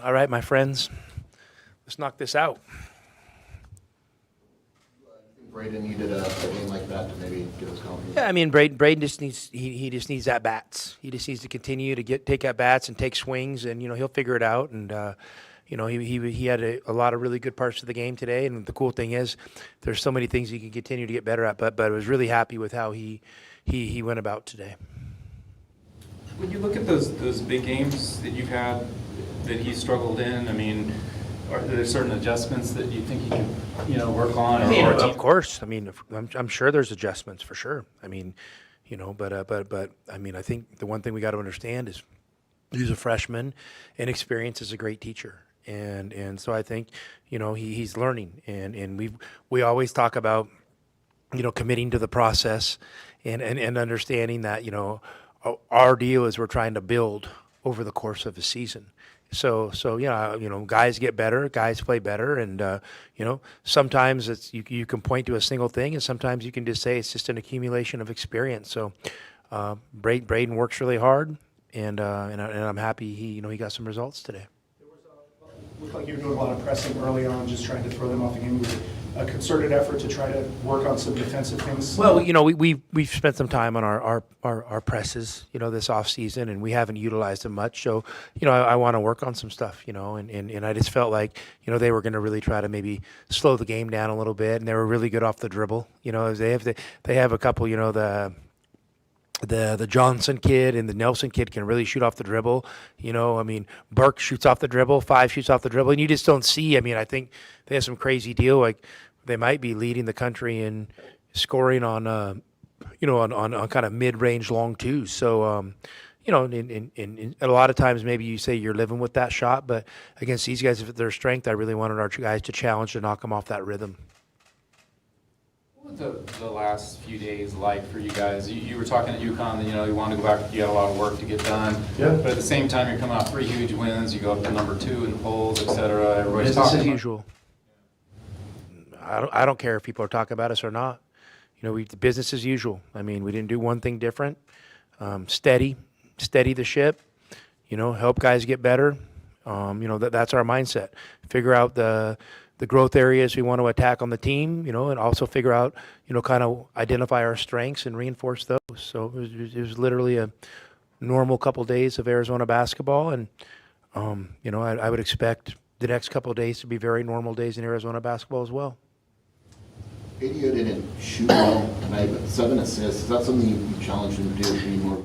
All right, my friends, let's knock this out. Braden needed a game like that to maybe give us confidence. Yeah, I mean, Braden just needs he just needs at bats. He just needs to continue to take at bats and take swings, and he'll figure it out. And he had a lot of really good parts of the game today. And the cool thing is, there's so many things he can continue to get better at. But I was really happy with how he went about today. When you look at those big games that you've had that he struggled in, I mean, are there certain adjustments that you think he can, work on? Of course. I mean, I'm sure there's adjustments for sure. I mean, but I mean, I think the one thing we got to understand is he's a freshman, and experience is a great teacher. And so I think, he's learning, and we always talk about, committing to the process and understanding that, our deal is we're trying to build over the course of a season. So guys get better, guys play better, and sometimes it's you can point to a single thing, and sometimes you can just say it's just an accumulation of experience. So Braden works really hard, and I'm happy he got some results today. Looked like you were doing a lot of pressing early on, just trying to throw them off the game. Was it a concerted effort to try to work on some defensive things? Well, we've spent some time on our presses, this off season, and we haven't utilized them much. So, I want to work on some stuff, and I just felt like, they were going to really try to maybe slow the game down a little bit, and they were really good off the dribble. They have a couple, the Johnson kid and the Nelson kid can really shoot off the dribble. Burke shoots off the dribble, Five shoots off the dribble, and you just don't see. I think they have some crazy deal. Like they might be leading the country in scoring on, on kind of mid-range long twos. So, and a lot of times maybe you say you're living with that shot, but against these guys, if their strength, I really wanted our guys to challenge to knock them off that rhythm. What was the last few days like for you guys? You were talking at UConn that, you wanted to go back, you had a lot of work to get done. Yeah. But at the same time, you're coming off 3 huge wins. You go up to number 2 in the polls, et cetera. Everybody's Business talking as about usual. I don't care if people are talking about us or not. Business as usual. We didn't do one thing different. Steady the ship. Help guys get better. That's our mindset. Figure out the growth areas we want to attack on the team, and also figure out, kind of identify our strengths and reinforce those. So it was literally a normal couple days of Arizona basketball, and I would expect the next couple of days to be very normal days in Arizona basketball as well. ADO didn't shoot well tonight, but 7 assists. Is that something you challenged him to do? Be more?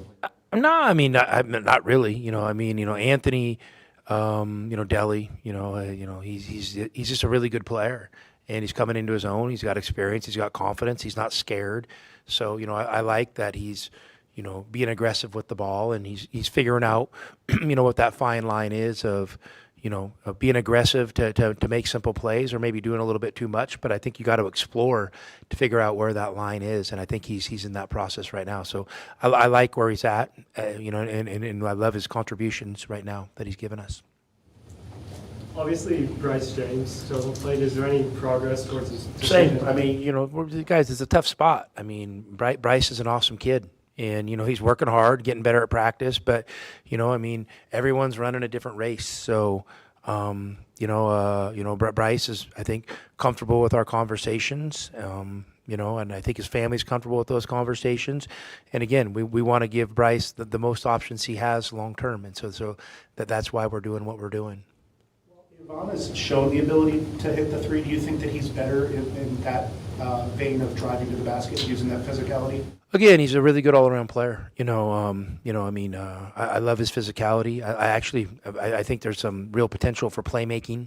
No, not really. Anthony. Delhi, he's just a really good player, and he's coming into his own. He's got experience. He's got confidence. He's not scared. So, I like that he's, being aggressive with the ball, and he's figuring out, what that fine line is of being aggressive to make simple plays or maybe doing a little bit too much. But I think you got to explore to figure out where that line is. And I think he's in that process right now. So I like where he's at, and I love his contributions right now that he's given us. Obviously, Bryce James still hasn't played. Is there any progress towards his Same. decision? Guys, it's a tough spot. Bryce is an awesome kid. And, he's working hard, getting better at practice. But, everyone's running a different race. So, Bryce is, I think, comfortable with our conversations, and I think his family's comfortable with those conversations. And, again, we want to give Bryce the most options he has long term. And so that's why we're doing what we're doing. Ivon has shown the ability to hit the three. Do you think that he's better in that vein of driving to the basket, using that physicality? Again, he's a really good all-around player. I love his physicality. I think there's some real potential for playmaking,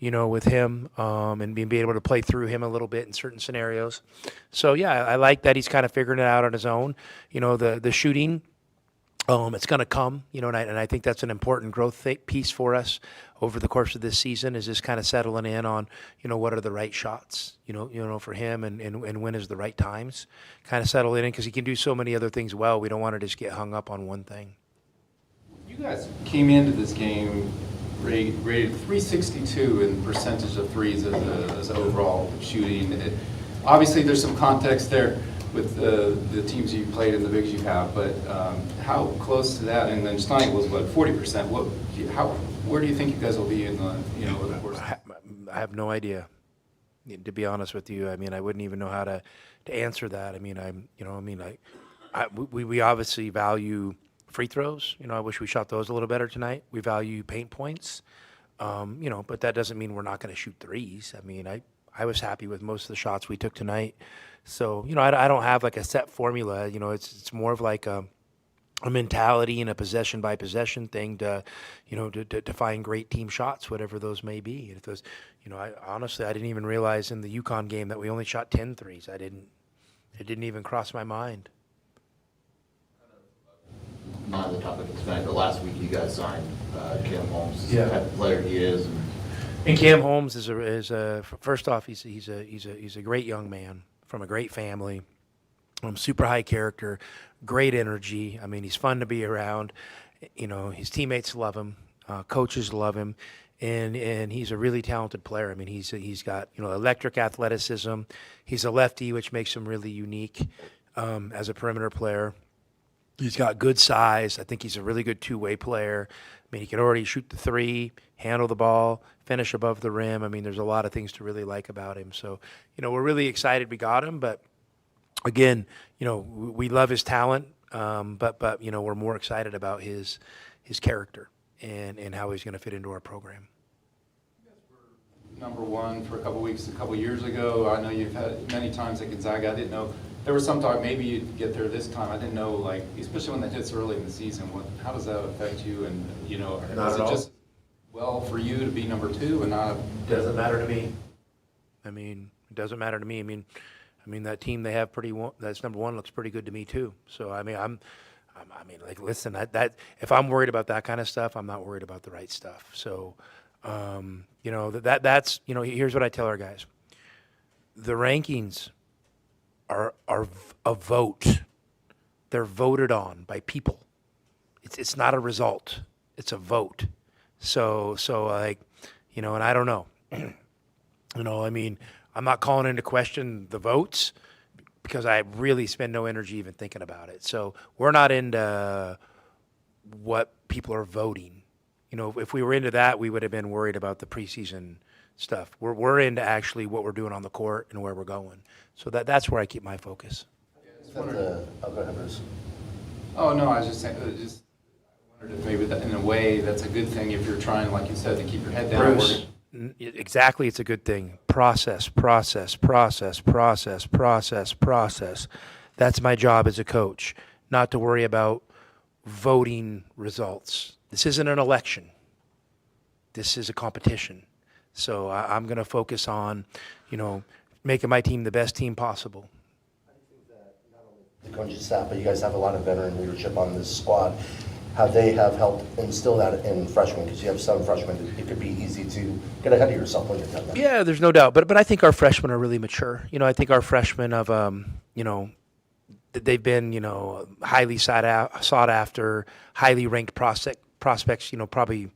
with him, and being able to play through him a little bit in certain scenarios. So yeah, I like that he's kind of figuring it out on his own. The shooting. It's going to come, and I think that's an important growth piece for us over the course of this season, is just kind of settling in on, what are the right shots, for him, and when is the right times. Kind of settle in because he can do so many other things well. We don't want to just get hung up on one thing. You guys came into this game rated 362 in percentage of threes as overall shooting. Obviously, there's some context there with the teams you played and the bigs you have, but how close to that? And then tonight was 40%. Where do you think you guys will be in the, over the course? I have no idea, to be honest with you. I mean, I wouldn't even know how to answer that. I mean, we obviously value free throws. I wish we shot those a little better tonight. We value paint points, but that doesn't mean we're not going to shoot threes. I mean, I was happy with most of the shots we took tonight. So, I don't have like a set formula. It's more of like a mentality and a possession by possession thing to find great team shots, whatever those may be. If those, honestly, I didn't even realize in the UConn game that we only shot 10 threes. It didn't even cross my mind. Not on the topic of tonight, but last week you guys signed Cam Holmes. Yeah. The type of player he is. And Cam Holmes is first off, he's a great young man from a great family, super high character, great energy. I mean, he's fun to be around. His teammates love him, coaches love him, and he's a really talented player. I mean, he's got electric athleticism. He's a lefty, which makes him really unique as a perimeter player. He's got good size. I think he's a really good two-way player. I mean, he can already shoot the three, handle the ball, finish above the rim. I mean, there's a lot of things to really like about him. So, we're really excited we got him. But, again, we love his talent, but we're more excited about his character and how he's going to fit into our program. Number one for a couple weeks, a couple years ago. I know you've had many times at Gonzaga. I didn't know. There was some talk maybe you'd get there this time. I didn't know, like, especially when that hits early in the season, how does that affect you? And, Not is at it all. just well for you to be number two and not? Doesn't matter to me. I mean, it doesn't matter to me. I mean that team they have that's number one looks pretty good to me too. So listen, that if I'm worried about that kind of stuff, I'm not worried about the right stuff. So, that's here's what I tell our guys. The rankings are a vote. They're voted on by people. It's not a result. It's a vote. So and I don't know. I'm not calling into question the votes because I really spend no energy even thinking about it. So we're not into what people are voting. If we were into that, we would have been worried about the preseason stuff. We're into actually what we're doing on the court and where we're going. So that's where I keep my focus. Go ahead, Bruce. Oh, no, I was just saying, I wondered if maybe that, in a way, that's a good thing if you're trying, like you said, to keep your head down. Bruce, exactly, it's a good thing. Process. That's my job as a coach, not to worry about voting results. This isn't an election. This is a competition. So I'm going to focus on, making my team the best team possible. The coaching staff, but you guys have a lot of veteran leadership on this squad. How they have helped instill that in freshmen, because you have some freshmen, it could be easy to get ahead of yourself when you're done that. Yeah, there's no doubt. But I think our freshmen are really mature. I think our freshmen have, they've been, highly sought after, highly ranked prospects, probably,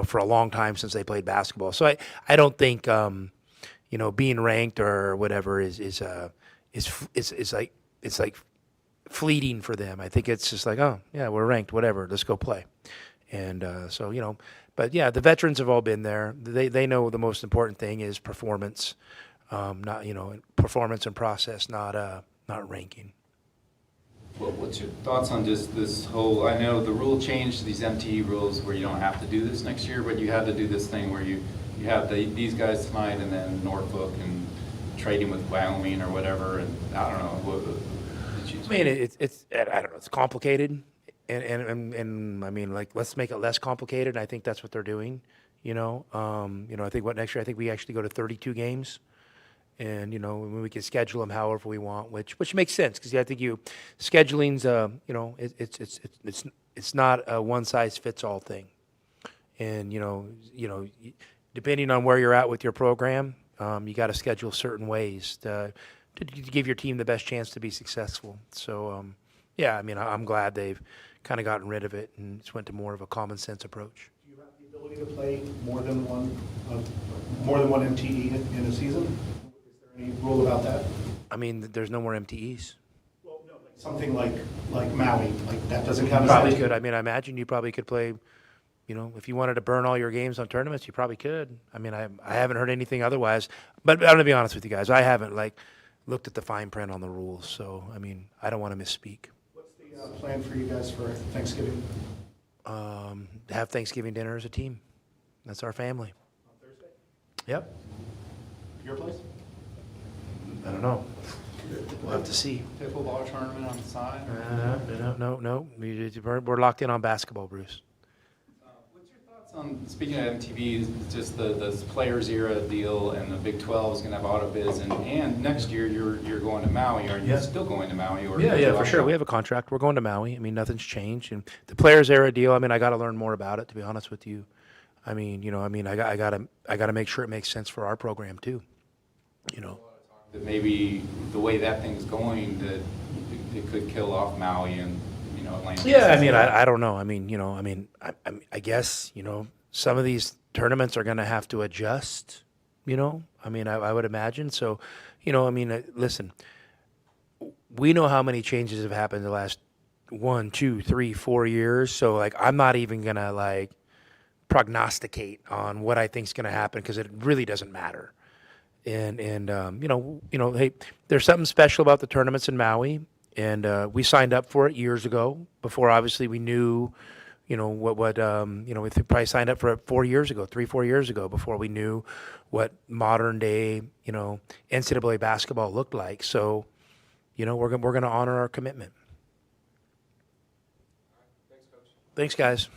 for a long time since they played basketball. So I don't think, being ranked or whatever is like fleeting for them. I think it's just like, oh yeah, we're ranked, whatever, let's go play. And but yeah, the veterans have all been there. They know the most important thing is performance, not performance and process, not ranking. Well, what's your thoughts on just this whole, I know the rule changed, these MTE rules where you don't have to do this next year, but you had to do this thing where you have these guys tonight and then Norfolk and trading with Wyoming or whatever, and I don't know. Did you? I mean, it's I don't know. It's complicated, and I mean, like, let's make it less complicated. I think that's what they're doing. I think next year I think we actually go to 32 games, and we can schedule them however we want, which makes sense because I think scheduling's it's not a one size fits all thing, and depending on where you're at with your program. You got to schedule certain ways to give your team the best chance to be successful. So, I'm glad they've kind of gotten rid of it and just went to more of a common sense approach. Do you have the ability to play more than one MTE in a season? Is there any rule about that? I mean, there's no more MTEs. Well, no, something like Maui, like that doesn't count as Probably MTE. could. I mean, I imagine you probably could play, you know, if you wanted to burn all your games on tournaments, you probably could. I mean, I haven't heard anything otherwise. But I'm gonna be honest with you guys, I haven't like looked at the fine print on the rules. So I mean, I don't want to misspeak. What's the plan for you guys for Thanksgiving Have Thanksgiving dinner as a team. That's our family. on Thursday? Yep. Your place? I don't know. We'll have to see. Pickleball tournament on the side? No. We're locked in on basketball, Bruce. What's your thoughts on, speaking of MTV, just the Players Era deal, and the Big 12 is going to have auto bids, and next year you're going to Maui, or you're still going to Maui? Or Yeah, for sure. We have a contract. We're going to Maui. I mean, nothing's changed. And the Players Era deal, I mean, I got to learn more about it, to be honest with you. I mean, I gotta make sure it makes sense for our program too. You know. That maybe the way that thing's going, that it could kill off Maui and, Atlanta. Yeah, I mean, I don't know. I mean, I guess, some of these tournaments are going to have to adjust, I mean, I would imagine. So, listen, we know how many changes have happened in the last 1, 2, 3, 4 years. So, like, I'm not even going to, like, prognosticate on what I think is going to happen because it really doesn't matter. And hey, there's something special about the tournaments in Maui, and we signed up for it years ago before obviously we knew, we probably signed up for it 4 years ago, 3, 4 years ago before we knew what modern day, NCAA basketball looked like. So, we're going to honor our commitment. Thanks, Coach. Thanks, guys.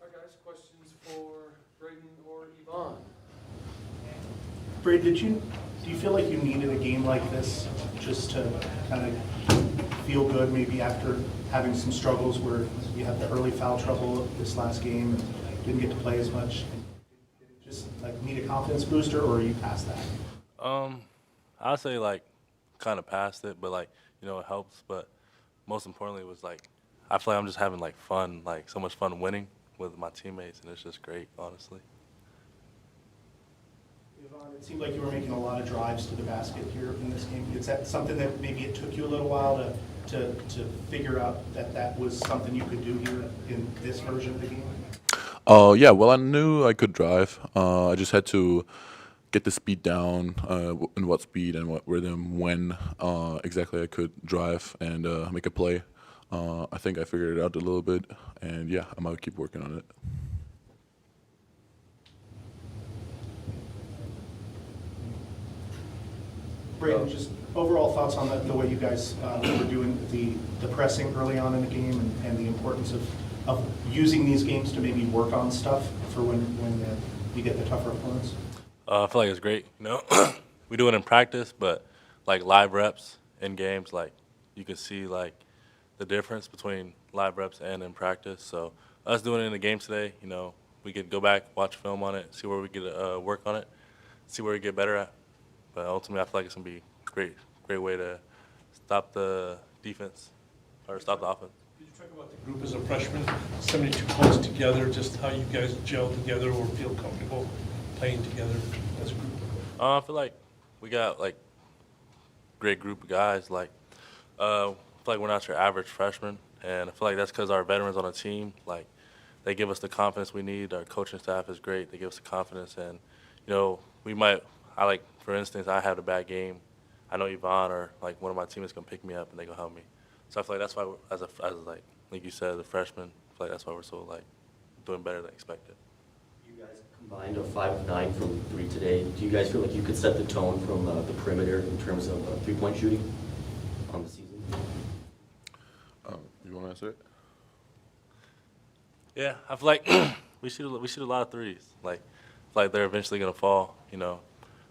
Hi guys, questions for Braden or Ivon? Braden, do you feel like you needed a game like this just to kind of feel good maybe after having some struggles where you had the early foul trouble this last game and didn't get to play as much? Just like need a confidence booster, or are you past that? I'd say like kind of past it, but like, it helps. But most importantly was like, I feel like I'm just having like fun, like so much fun winning with my teammates, and it's just great, honestly. Ivon, it seemed like you were making a lot of drives to the basket here in this game. Is that something that maybe it took you a little while to figure out that was something you could do here in this version of the game? Yeah, well, I knew I could drive. I just had to get the speed down, and what speed and what rhythm, when exactly I could drive and make a play. I think I figured it out a little bit, and yeah, I'm gonna keep working on it. Braden, just overall thoughts on the way you guys were doing the pressing early on in the game and the importance of using these games to maybe work on stuff for when you get the tougher opponents? I feel like it's great, We do it in practice, but like live reps in games, like you can see like the difference between live reps and in practice. So us doing it in the game today, we could go back, watch film on it, see where we could work on it, see where we get better at. But ultimately, I feel like it's gonna be great way to stop the defense or stop the offense. Could you talk about the group as a freshman, 72 points together, just how you guys gel together or feel comfortable playing together as a group? I feel like we got like great group of guys. Like I feel like we're not your average freshman, and I feel like that's because our veterans on the team, like they give us the confidence we need. Our coaching staff is great. They give us the confidence, and for instance, I had a bad game. I know Ivon or like one of my teammates gonna pick me up and they gonna help me. So I feel like that's why, like you said, as a freshman, I feel like that's why we're so like doing better than expected. You guys combined a 5 of 9 from 3 today. Do you guys feel like you could set the tone from the perimeter in terms of 3-point shooting on the season? You want to answer it? Yeah, I feel like we shoot a lot of threes. Like, I feel like they're eventually gonna fall.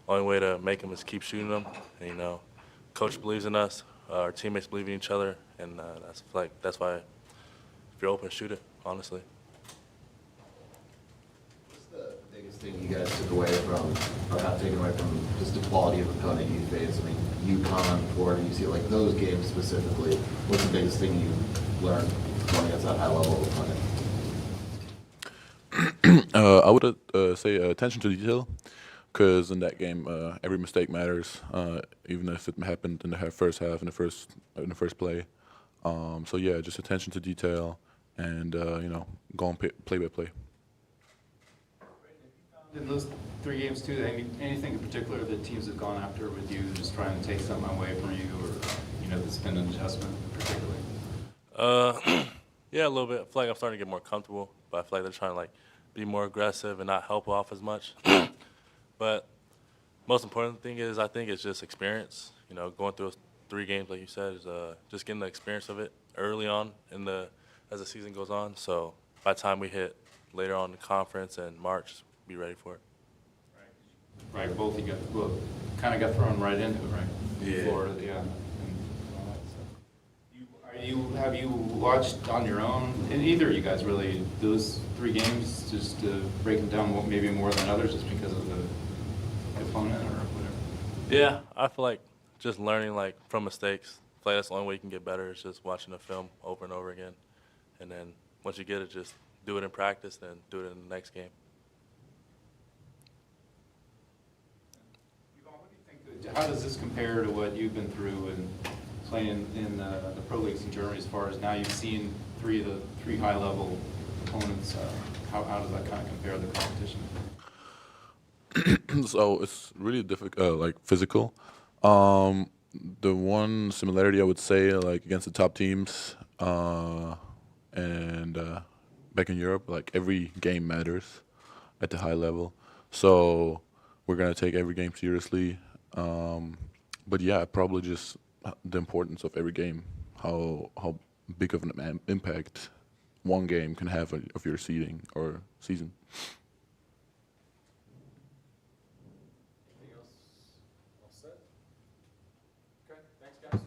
Only way to make them is keep shooting them. And, coach believes in us. Our teammates believe in each other, and that's why I you're open, shoot it, honestly. What's the biggest thing you guys took away from, or have taken away from just the quality of opponent you face? I mean, UConn, Florida, UC, like those games specifically, what's the biggest thing you learned going against that high level of opponent? I would say attention to detail, because in that game, every mistake matters, even if it happened in the first half, in the first play. So yeah, just attention to detail, and go on play by play. In those 3 games too, anything in particular that teams have gone after with you, just trying to take something away from you, or that's been an adjustment particularly? Yeah, a little bit. I feel like I'm starting to get more comfortable, but I feel like they're trying to like be more aggressive and not help off as much. But most important thing is, I think, it's just experience. Going through 3 games, like you said, is just getting the experience of it early on as the season goes on. So by the time we hit later on in the conference and March, be ready for it. Right, both you kind of got thrown right into it, right? Yeah. Florida, yeah. And all that stuff. Have you watched on your own, and either of you guys really, those 3 games, just to break them down maybe more than others, just because of the opponent or whatever? Yeah, I feel like just learning like from mistakes. I feel like that's the only way you can get better, is just watching the film over and over again. And then once you get it, just do it in practice, then do it in the next game. Ivon, what do you think, how does this compare to what you've been through and playing in the pro leagues in Germany, as far as now you've seen 3 high-level opponents? How does that kind of compare the competition? So it's really difficult, like physical. The one similarity I would say, like against the top teams, and back in Europe, like every game matters at the high level. So we're gonna take every game seriously. But yeah, probably just the importance of every game, how big of an impact one game can have of your seeding or season. Anything else? All set? Okay, thanks, guys.